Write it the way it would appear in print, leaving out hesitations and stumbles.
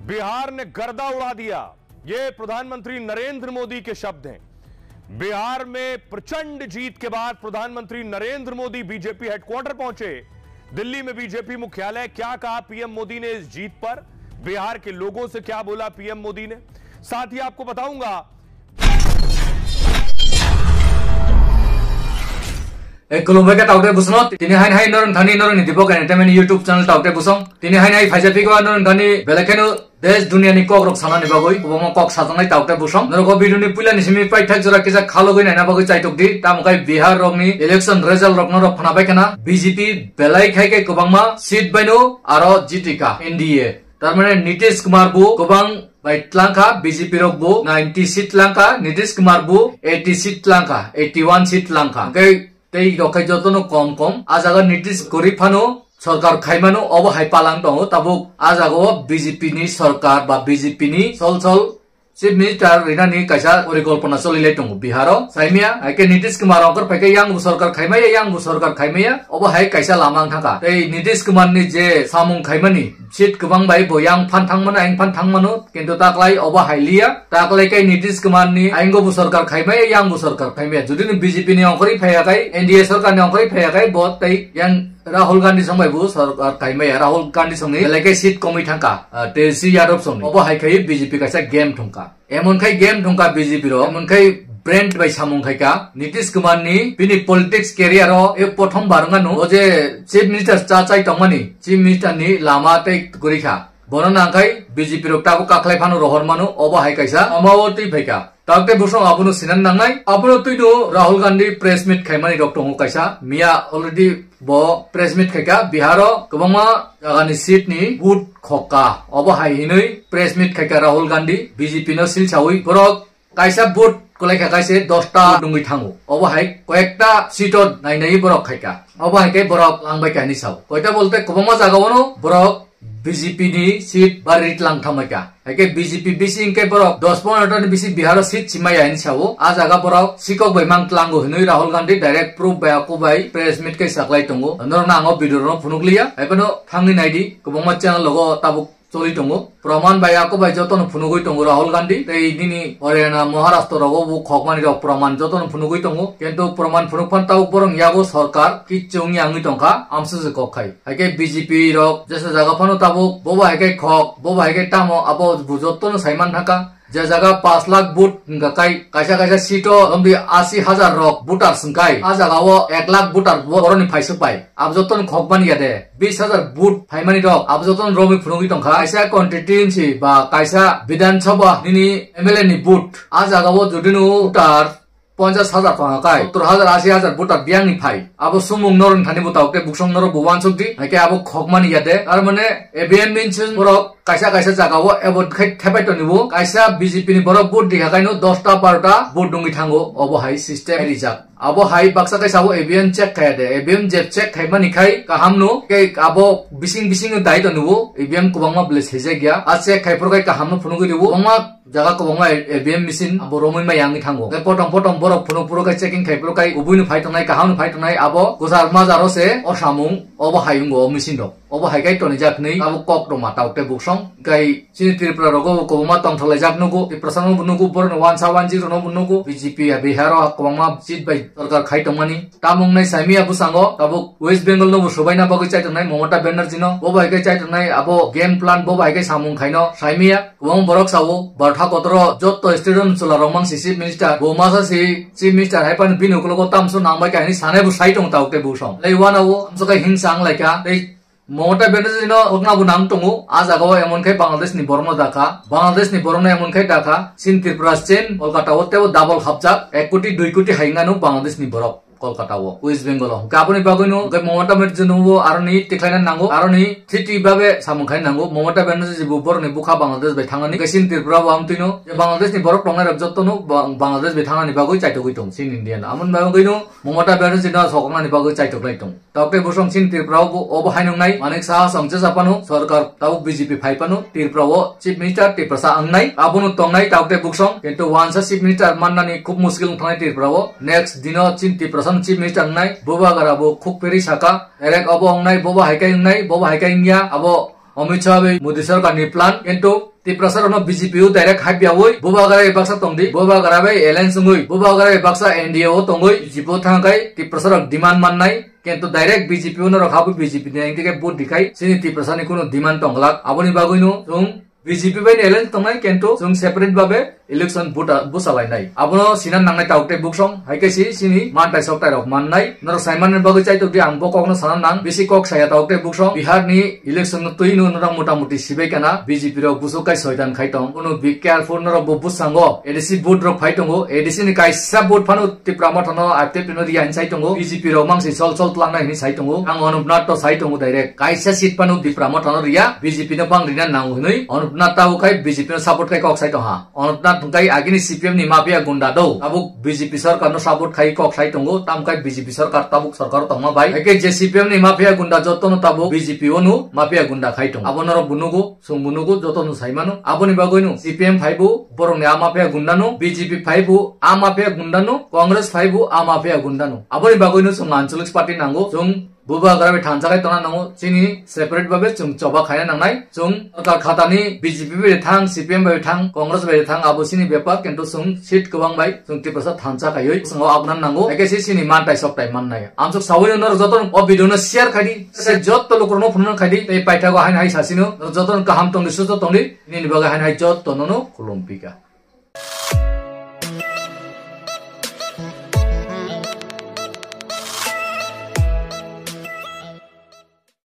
बिहार ने गर्दा उड़ा दिया, ये प्रधानमंत्री नरेंद्र मोदी के शब्द हैं। बिहार में प्रचंड जीत के बाद प्रधानमंत्री नरेंद्र मोदी बीजेपी हेडक्वार्टर पहुंचे। दिल्ली में बीजेपी मुख्यालय। क्या कहा पीएम मोदी ने इस जीत पर, बिहार के लोगों से क्या बोला पीएम मोदी ने, साथ ही आपको बताऊंगा खुलुमबाय टाउटे बुसनो तिनि हाय नरनथानि नरनि दीपक एंटरटेनमेंट यूट्यूब चैनल टाउटे बुसं तिनि हाय फाइजापिको नरनथानि बेलेखेनो देश दुनियानि कक सानानि बागै बबमा कक साजानाय टाउटे बुसं नरगो भिडियोनि पुलानि सिमि पाइथाक जरा किजा खालगै नायना बागै चाइटक दि तामखाय बिहार रंनि इलेक्शन रिजल्ट रखनो रख फनाबाय केना बीजेपी बेलाय खायके गोबांमा सीट बायनो आरो जीटिका एनडीए तारमाने नीतीश कुमार बु गोबां बाइटलांका बीजेपी रखबो 90 सीट लांका, नीतीश कुमार बु 80 सीट लांका, 81 सीट लांका तै रखाय जतनो कम आजागा नीतीश गरिफानो सरकार खाइमानो अब हाय पालां दङ ताबो आजागो बीजेपी नि सरकार बा बीजेपी नि सल चीफ मिनिस्टर रिनानि कायसा परिकल्पना चलिलाय दङ बिहाराव साइमिया हायके नीतीश कुमार अंकर फायके यांग सरकार खाइमाया अब हाय कायसा लामां थाका तै नीतीश कुमार नि जे सामुं खाइमानि सीट गोबां बाय बयां फानथांमोन आइं फानथांमोनो किन्तु ताकलाय अब हायलिया ताकलाय कय नीतीश कुमार नि आइंगो सरकार खाइमाया यांग सरकार खाइमाया जुदि बीजेपी नि अंकरि फायाखै एनडीए सरकार नि अंकरि फायाखै बत तै yang राहुल गांधी संबाय बु सरकार खाइमाया राहुल गांधी संनि लेके सीट कमी थांका तेजस्वी यादव संनि अब हायखै BJP कायसा game thangka एमनखै game thangka BJP रो एमनखै ब्रेंड बाय सामुंखायका नीतीश कुमार नि बिनि पॉलिटिक्स कैरियर ए प्रथम बारंगानो जे चीफ मिनिस्टर चाचाय तंमानि चीफ मिनिस्टर नि लामा तै गरिखा बननांखाय बीजेपी रो ताबो काखलाय फानो रहरमानो अब हाय कायसा अमावती भायका ताकते बुसं आबुनो सिनान नांनाय आबुनो तुइनो राहुल गांधी प्रेस मीट खाइमानि डक्टर हो कायसा मिया ऑलरेडी बो प्रेस मीट खायका बिहारो गोबांमा जागानि सीट नि बुट खका अब हाय हिनै प्रेस मीट खायका राहुल गांधी बीजेपी नो सिलसावै बरक कायसा बुट कलायखा कायसे 10टा दुंगै थांगो अब हाय कयेकटा सीटो नायनाय बरक खायका अब हायके बरक लांबाय कानि साव कयटा बोलते गोबांमा जागावनो बरक बीजेपी नि सीट बारिट लांथामैका हायके बीजेपी बिसिं के बरक 10-15टा नि बिसि बिहार सीट सिमाया हिन सावो आ जागा बरक सिकक बैमां लांगो हनै राहुल गांधी डाइरेक्ट प्रूफ बायाको बाय प्रेस मीट के साखलाय दंगो नरना आंगो भिडियो रो फुनुगलिया हायबनो थांनि नायदि गोबांमा चैनल लगो ताबुक चलि दंगो प्रमाण बायाको बाय जतन फुनुगै दंगो राहुल गांधी तै दिनि हरियाणा महाराष्ट्र रगो बु खकमानि रक प्रमाण जतन फुनुगै दंगो किन्तु प्रमाण फुनुफान ताउ बरं यागो सरकार कि चौंनि आंगि दंखा आमसुज कखाय हायके बीजेपी रक जैसे जागा फानो ताबो बोबा हायके खक बोबा हायके तामो आबो बुजतन साइमान थाका जे जगह 5 लाख बुट गाय कायसा सीटो लंबी 80,000 रक बुटार संकाय आ जगह 1 लाख बुटार बरनि फाइसो पाय अब जतन खकबान यादे 20,000 बुट फाइमानि रक अब जतन रमि फुनुगि दंखा कायसा कन्स्टिट्युएन्सी बा कायसा विधानसभा निनि एमएलए नि बुट आ जगह जुदिनो बुटार 50,000 पांगाय 70,000 80,000 बुटार बियांगनि फाइ अब सुमुं नरन थानि बुतावके बुसं नर बुवान सुक्ति हायके अब खकमानि यादे आर माने एबिएन मिन्स बरक कायसा जागावो एबोट खै थेबाय तनिबो कायसा बीजेपी नि बरक बुट दिखाखायनो 10टा 12टा बुट दुंगि थांगो अब हाय सिस्टेम रिजार्व अब हाय बाक्सा कायसावो एबिएन चेक खायदे एबिएन जे चेक खायमानि खाय काहामनो के अब बिसिं दाय तनिबो एबिएन कुबांमा ब्लेस हेजे गया आ चेक खायफोर खाय काहामनो फुनुगि दिबो बंमा जागा कुबांमा एबिएन मिसिन अब रोमै मा यांगि थांगो के पटम बरक फुनु खाय चेकिंग खायफोर खाय उबुइनो फायतनाय काहामनो फायतनाय अब गुजार माजारसे असामुं अब हायुंगो मिसिन दो अब हायगाय तनि जाखनै अब कक दमा तावते बुसं गाय चिनि त्रिपुरा रगो कोमा तंथलाय जाखनुगो प्रसंग बुनुगो बरन 110 नो बुनुगो बीजेपी बिहार कोमा सीट बाय सरकार खायतमानि तामुंनाय सामिया बुसांगो तब वेस्ट बेंगल नो सबायना बगै चायतनाय ममता बेनर्जी नो बो हायगाय चायतनाय अब गेम प्लान बो हायगाय सामुं खायनो सामिया गोबां बरक सावो बरथा कतर जत्त स्टेडियम चला रमां चीफ मिनिस्टर बोमासा चीफ मिनिस्टर हायपान बिनुकलगो तामसु नांबाय कायनि साने बु साइटं तावते बुसं लैवानावो आमसका हिंसांग लायका ममता बेनर्जी नो उगनाबु नाम तंगो आ जागाव एमनखै बांग्लादेश नि बरनो दाखा बांग्लादेश नि बरनो एमनखै दाखा सिन त्रिपुरा चेन कोलकाता ओतेबो डाबल हाबजाक 1 कोटी 2 कोटी हाइंगानो बांग्लादेश नि बरक कोलकाता वो वेस्ट बेंगल गाबनि बागैनो ममता बेनर्जी नो आरनि टिक्लायना नांगो आरनि थिति बाबे सामुखाय नांगो ममता बेनर्जी जिबु बरनि बुखा बांग्लादेश बाय थांगानि गसिन त्रिपुरा वामतिनो बांग्लादेश नि बरक टंनाय रबजतनो बांग्लादेश बाय थांगानि बागै चाइटगै दं सिन इंडियान आमन बागैनो ममता बेनर्जी नो सकनानि बागै चाइटगलाय दं तावते बुसं सिन त्रिपुरा अब हायनंनाय मानिक साहा संचे जापानो सरकार ताव बीजेपी फाइपानो त्रिपुरा चीफ मिनिस्टर त्रिप्रसा अंगनाय आबुनो तंनाय तावते बुसं किन्तु वानसा चीफ मिनिस्टर माननानि खूब मुश्किल थानाय त्रिपुरा नेक्स्ट दिनो चिन त्रिप्रसा चीफ मिनिस्टर अंगनाय बोबा गाराबो खूब फेरि साका डाइरेक्ट अब अंगनाय बोबा हायकाय अंगनाय बोबा हायकाय इंगिया अब Amit Shah bai Modi sarkar ni plan kintu Tripura sarkar BJP u direct haipiawoi boba gara baksa tongdi boba gara bai alliance ngoi boba gara baksa NDA o tongoi jibo thangkai Tripura sarkar demand mannai কিন্তু direct BJP ও নরখাবো BJP নেংটিকে vote দিখাই সিনি ত্রিপুরানি কোনো demand টংলাক আবনি বাগইনো जों BJP by এলেন তংনাই কিন্তু जों separate ভাবে election vote বসালাইনাই আবনো সিনান নাংনাই টাউটে বুকসং হাইকেসি সিনি মানটাই সপ্তাহ rock মাননাই নর সাইমানের বাগৈ চাইতো দি আংবো কখনো সানান নাং বেশি কক সায়া টাউটে বুকসং বিহারনি ইলেকশন তৈনো নরং মোটামুটি সিবাই কানা বিজেপি র বুসকাই শয়তান খাইতং কোনো বি কেয়ারফুল নর বুসাঙ্গ এডিসি ভোট র ফাইতঙ্গো এডিসি ni kaisa ভোট ফানো ত্রিপুরা মাথানো আইতে পিনো রিয়ান চাইতঙ্গো বিজেপি র মাংসি চল তলাংনাই নি চাইতঙ্গো আং অনুপনাথ তো চাইতঙ্গো ডাইরেক্ট কাইসা সিট ফানো ত্রিপুরা মাথানো রিয়া বিজেপি নো বাংরিনা নাং হইনই অনুপনাথ তাও খাই বিজেপি নো সাপোর্ট খাই কক চাইতো হা অনুপনাথ তুকাই আগিনি CPM ni mafia gunda do tabuk BJP sarkar no support khai kok sai tongo tamkai BJP sarkar tabuk sarkar tongma bai eke je CPM ni mafia gunda joto no tabuk BJP onu mafia gunda khai tong abonoro bunugo sungbunugo joto no saimano aboni bagoinu CPM phaibu borong ni mafia gunda no BJP phaibu mafia gunda no Congress phaibu mafia gunda no aboni bagoinu sung ancholic party nango sung बुबा गराबे थांजाखाय तना नांगो सिनि separate भाबे जों चबा खायना नांनाय जों सरकार खातानि बीजेपी बे थां CPM बे थां कांग्रेस बे थां आबोसिनि बेपार किन्तु जों सीट गोबां बाय जों टिप्रसा थांजाखायै जों आबनान नांगो एकेसि सिनि मानटाय सप्ताय माननाय आमसो सावैनो नर जतन अ भिडियोनो शेयर खायदि से जत लोकरनो फुननो खायदि ते पाइथागो हाय हाय सासिनो जतन काहाम तंनि सुजो तंनि निनि बागा हाय हाय जत तननो खुलुमपिका